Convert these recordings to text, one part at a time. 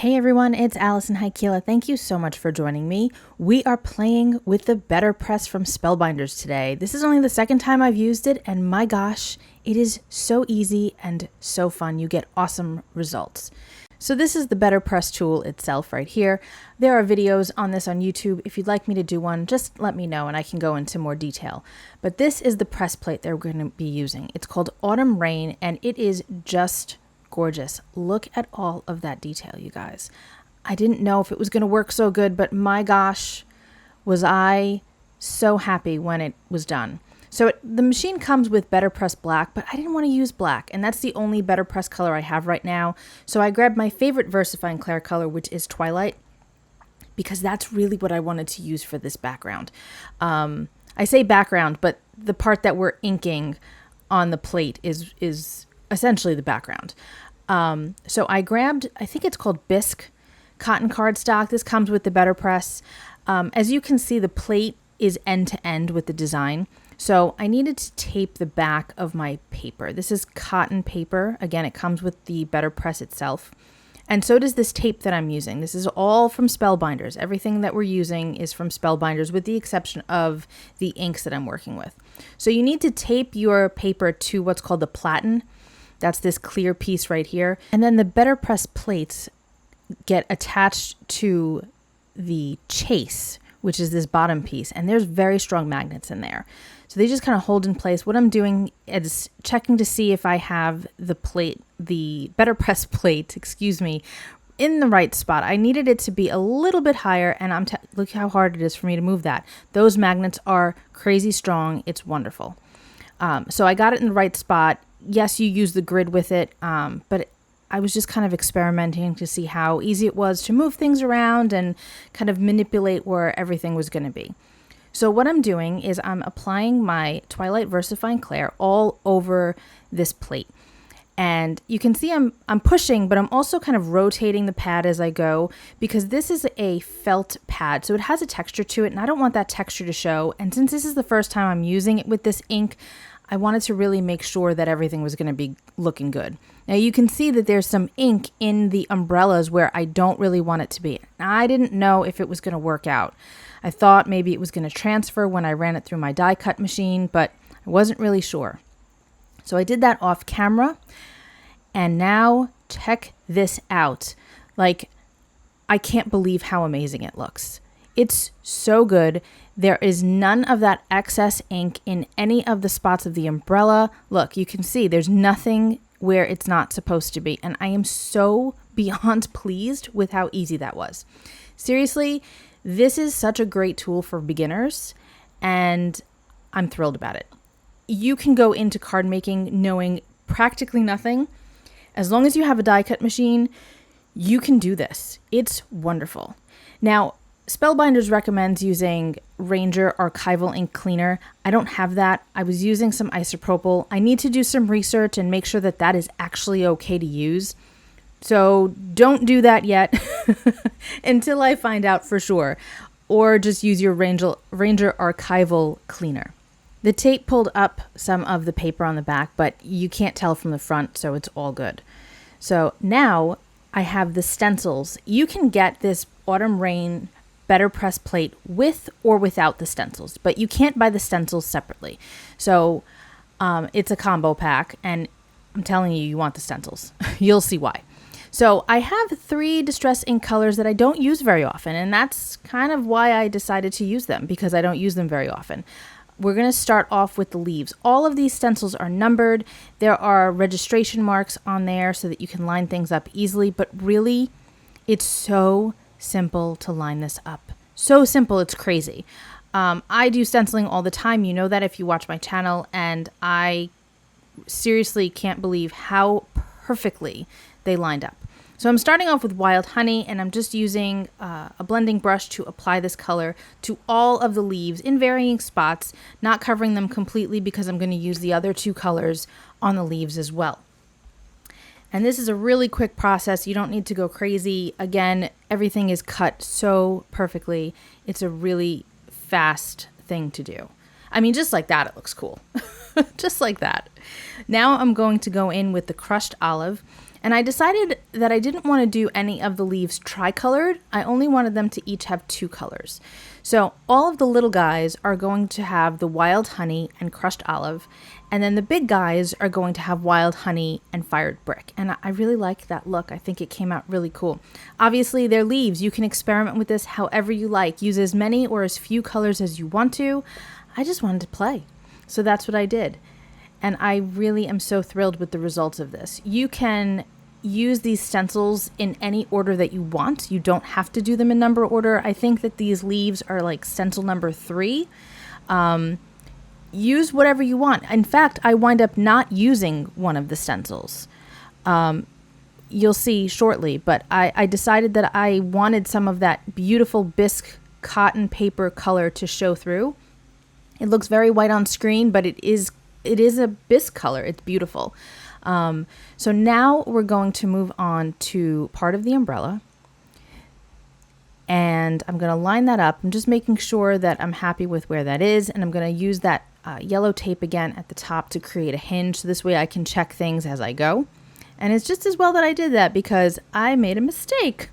Hey everyone, it's Alison Heikkila. Thank you so much for joining me. We are playing with the BetterPress from Spellbinders today. This is only the second time I've used it, and my gosh, it is so easy and so fun. You get awesome results. So this is the BetterPress tool itself right here. There are videos on this on YouTube. If you'd like me to do one, just let me know and I can go into more detail. But this is the press plate that we're going to be using. It's called Autumn Rain, and it is just gorgeous. Look at all of that detail, you guys. I didn't know if it was going to work so good, but my gosh, was I so happy when it was done. So the machine comes with BetterPress black, but I didn't want to use black, and that's the only BetterPress color I have right now. So I grabbed my favorite VersaFine Clair color, which is Twilight, because that's really what I wanted to use for this background. I say background, but the part that we're inking on the plate is essentially the background. So I grabbed, I think it's called bisque cotton cardstock. This comes with the BetterPress. As you can see, the plate is end to end with the design. So I needed to tape the back of my paper. This is cotton paper. Again, it comes with the BetterPress itself. And so does this tape that I'm using. This is all from Spellbinders. Everything that we're using is from Spellbinders with the exception of the inks that I'm working with. So you need to tape your paper to what's called the platen. That's this clear piece right here. And then the BetterPress plates get attached to the chase, which is this bottom piece. And there's very strong magnets in there. So they just kind of hold in place. What I'm doing is checking to see if I have the BetterPress plate, in the right spot. I needed it to be a little bit higher, and look how hard it is for me to move that. Those magnets are crazy strong. It's wonderful. So I got it in the right spot. Yes, you use the grid with it, but I was just kind of experimenting to see how easy it was to move things around and kind of manipulate where everything was going to be. So what I'm doing is I'm applying my Twilight VersaFine Clair all over this plate. And you can see I'm pushing, but I'm also kind of rotating the pad as I go because this is a felt pad. So it has a texture to it, and I don't want that texture to show. And since this is the first time I'm using it with this ink, I wanted to really make sure that everything was going to be looking good. Now you can see that there's some ink in the umbrellas where I don't really want it to be. Now, I didn't know if it was going to work out. I thought maybe it was going to transfer when I ran it through my die cut machine, but I wasn't really sure. So I did that off camera, and now check this out. Like, I can't believe how amazing it looks. It's so good. There is none of that excess ink in any of the spots of the umbrella. Look, you can see there's nothing where it's not supposed to be. And I am so beyond pleased with how easy that was. Seriously, this is such a great tool for beginners, and I'm thrilled about it. You can go into card making knowing practically nothing. As long as you have a die cut machine, you can do this. It's wonderful. Now, Spellbinders recommends using Ranger Archival Ink Cleaner. I don't have that. I was using some isopropyl. I need to do some research and make sure that that is actually okay to use. So don't do that yet until I find out for sure. Or just use your Ranger Archival Cleaner. The tape pulled up some of the paper on the back, but you can't tell from the front, so it's all good. So now I have the stencils. You can get this Autumn Rain BetterPress plate with or without the stencils, but you can't buy the stencils separately. So it's a combo pack, and I'm telling you, you want the stencils. You'll see why. So I have 3 distress ink colors that I don't use very often, and that's kind of why I decided to use them, because I don't use them very often. We're going to start off with the leaves. All of these stencils are numbered. There are registration marks on there so that you can line things up easily, but really, it's so simple to line this up. So simple, it's crazy. I do stenciling all the time. You know that if you watch my channel, and I seriously can't believe how perfectly they lined up. So I'm starting off with Wild Honey, and I'm just using a blending brush to apply this color to all of the leaves in varying spots, not covering them completely because I'm going to use the other 2 colors on the leaves as well. And this is a really quick process. You don't need to go crazy. Again, everything is cut so perfectly. It's a really fast thing to do. I mean, just like that, it looks cool. Just like that. Now I'm going to go in with the crushed olive. And I decided that I didn't want to do any of the leaves tricolored. I only wanted them to each have 2 colors. So all of the little guys are going to have the wild honey and crushed olive, and then the big guys are going to have wild honey and fired brick. And I really like that look. I think it came out really cool. Obviously, they're leaves. You can experiment with this however you like. Use as many or as few colors as you want to. I just wanted to play. So that's what I did. And I really am so thrilled with the results of this. You can use these stencils in any order that you want. You don't have to do them in number order. I think that these leaves are like stencil number 3. Use whatever you want. In fact, I wind up not using one of the stencils. You'll see shortly, but I decided that I wanted some of that beautiful bisque cotton paper color to show through. It looks very white on screen, but it is a bisque color. It's beautiful. So now we're going to move on to part of the umbrella. And I'm going to line that up. I'm just making sure that I'm happy with where that is. And I'm going to use that yellow tape again at the top to create a hinge. So this way I can check things as I go. And it's just as well that I did that because I made a mistake.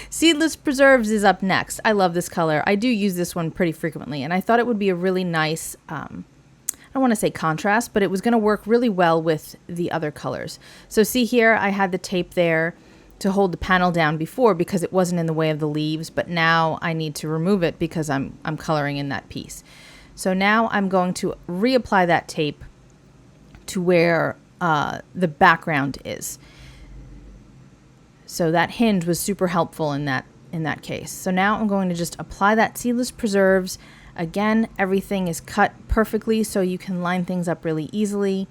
Seedless Preserves is up next. I love this color. I do use this one pretty frequently. And I thought it would be a really nice, I don't want to say contrast, but it was going to work really well with the other colors. So see here, I had the tape there to hold the panel down before because it wasn't in the way of the leaves, but now I need to remove it because I'm coloring in that piece. So now I'm going to reapply that tape to where the background is. So that hinge was super helpful in that case. So now I'm going to just apply that Seedless Preserves. Again, everything is cut perfectly so you can line things up really easily,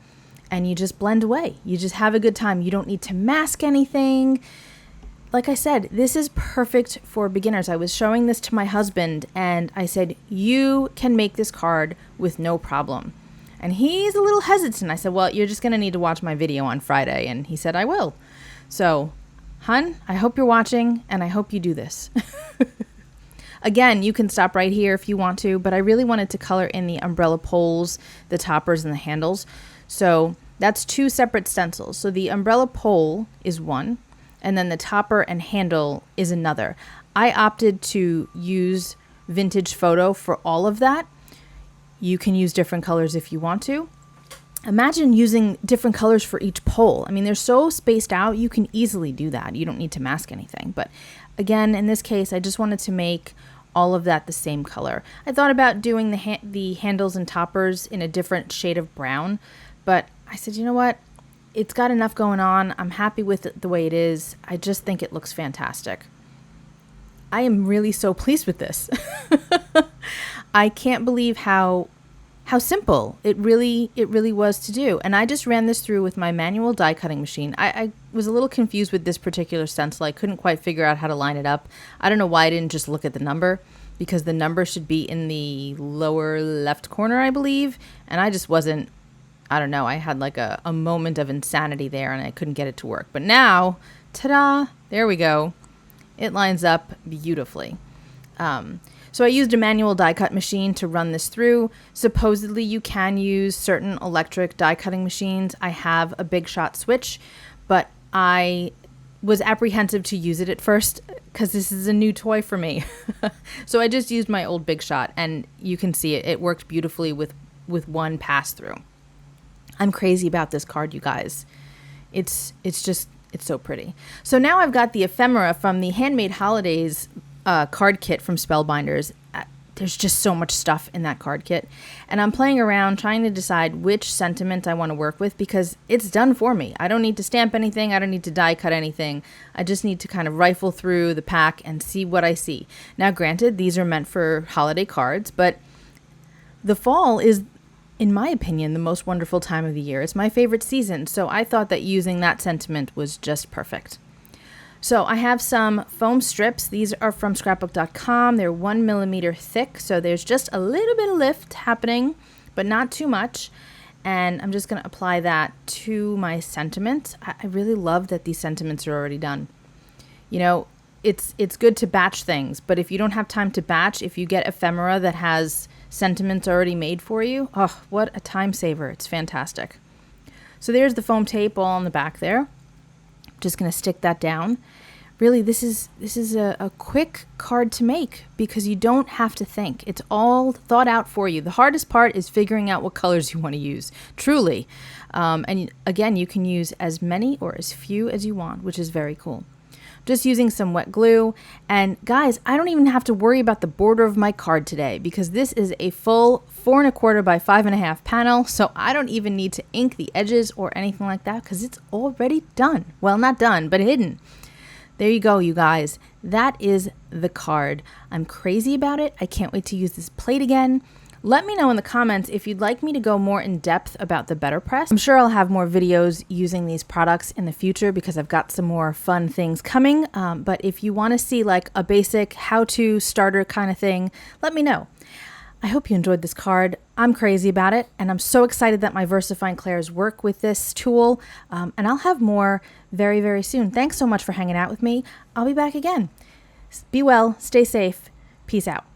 and you just blend away. You just have a good time. You don't need to mask anything. Like I said, this is perfect for beginners. I was showing this to my husband and I said, you can make this card with no problem. And he's a little hesitant. I said, well, you're just going to need to watch my video on Friday. And he said, I will. So, hun, I hope you're watching and I hope you do this. Again, you can stop right here if you want to, but I really wanted to color in the umbrella poles, the toppers, and the handles. So that's 2 separate stencils. So the umbrella pole is one, and then the topper and handle is another. I opted to use Vintage Photo for all of that. You can use different colors if you want to. Imagine using different colors for each pole. I mean, they're so spaced out, you can easily do that. You don't need to mask anything. But again, in this case, I just wanted to make all of that the same color. I thought about doing the handles and toppers in a different shade of brown, but I said, you know what? It's got enough going on. I'm happy with it the way it is. I just think it looks fantastic. I am really so pleased with this. I can't believe how simple it really was to do. And I just ran this through with my manual die cutting machine. I was a little confused with this particular stencil. I couldn't quite figure out how to line it up. I don't know why I didn't just look at the number, because the number should be in the lower left corner, I believe. And I just wasn't, I don't know, I had like a moment of insanity there and I couldn't get it to work. But now, ta-da, there we go. It lines up beautifully. So I used a manual die cut machine to run this through. Supposedly you can use certain electric die cutting machines. I have a Big Shot switch, but I was apprehensive to use it at first because this is a new toy for me. So I just used my old Big Shot, and you can see it worked beautifully with one pass through. I'm crazy about this card, you guys. It's so pretty. So now I've got the ephemera from the Handmade Holidays card kit from Spellbinders. There's just so much stuff in that card kit. And I'm playing around trying to decide which sentiment I want to work with because it's done for me. I don't need to stamp anything. I don't need to die cut anything. I just need to kind of rifle through the pack and see what I see. Now, granted, these are meant for holiday cards, but the fall is, in my opinion, the most wonderful time of the year. It's my favorite season. So I thought that using that sentiment was just perfect. So I have some foam strips. These are from scrapbook.com. They're 1 millimeter thick, so there's just a little bit of lift happening, but not too much. And I'm just going to apply that to my sentiment. I really love that these sentiments are already done. You know, it's good to batch things, but if you don't have time to batch, if you get ephemera that has sentiments already made for you, oh, what a time saver. It's fantastic. So there's the foam tape all on the back there. Just going to stick that down. Really, this is a quick card to make because you don't have to think. It's all thought out for you. The hardest part is figuring out what colors you want to use, truly. And again, you can use as many or as few as you want, which is very cool. Just using some wet glue. And guys, I don't even have to worry about the border of my card today because this is a full 4 1/4 by 5.5 panel. So I don't even need to ink the edges or anything like that because it's already done. Well, not done, but hidden. There you go, you guys. That is the card. I'm crazy about it. I can't wait to use this plate again. Let me know in the comments if you'd like me to go more in depth about the BetterPress. I'm sure I'll have more videos using these products in the future because I've got some more fun things coming. But if you want to see like a basic how-to starter kind of thing, let me know. I hope you enjoyed this card. I'm crazy about it, and I'm so excited that my VersaFine Clairs work with this tool, and I'll have more very, very soon. Thanks so much for hanging out with me. I'll be back again. Be well, stay safe, peace out.